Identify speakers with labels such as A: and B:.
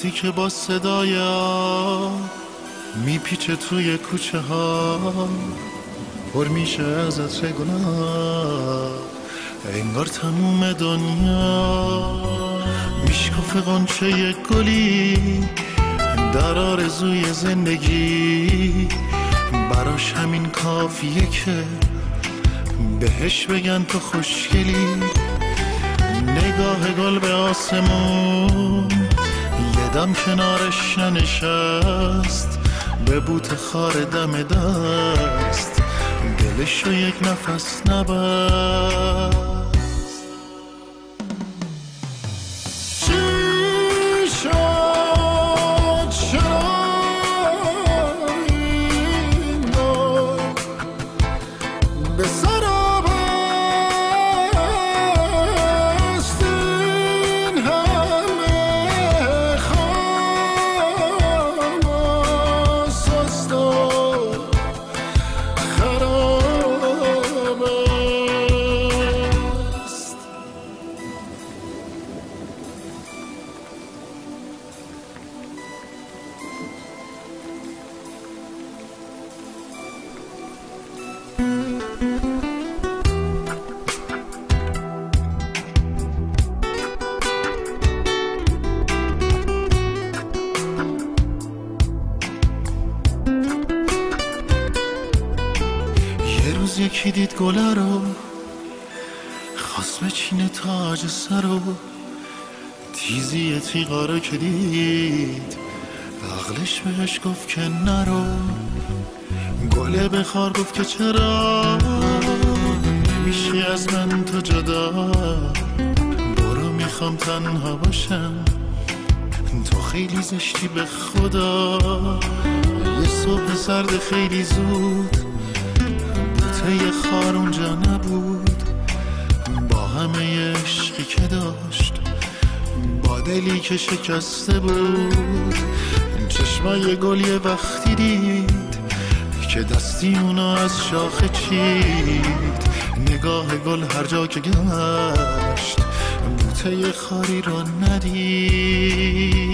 A: وقتی که با صدایا میپیچه توی کوچه ها، پر میشه از عطر گناه، انگار تموم دنیا میشکفه غنچه گلی در آرزوی زندگی. براش همین کافیه که بهش بگن تو خوشگلی. نگاه گل به آسمون یه دم کنارش ننشست، به بوت خار دم دست دلشو یک نفس نبست. چی شد چرا این بار به سرم است این همه خام و سست و خراب است. یه روز یکی دید گله رو، خواست بچینه تاج سر رو، تیزی تیغا رو که دید عقلش بهش گفت که نرو. گله به خار گفت که چرا نمیشی از من تو جدا، برو میخوام تنها باشم، تو خیلی زشتی به خدا. یه صبح سرد خیلی زود بوته خار اونجا نبود، با همه عشقی که داشت، با دلی که شکسته بود. چشمای گل یه وقتی دید که دستی اونا از شاخه چید. نگاه گل هر جا که گشت بوته خاری را ندید.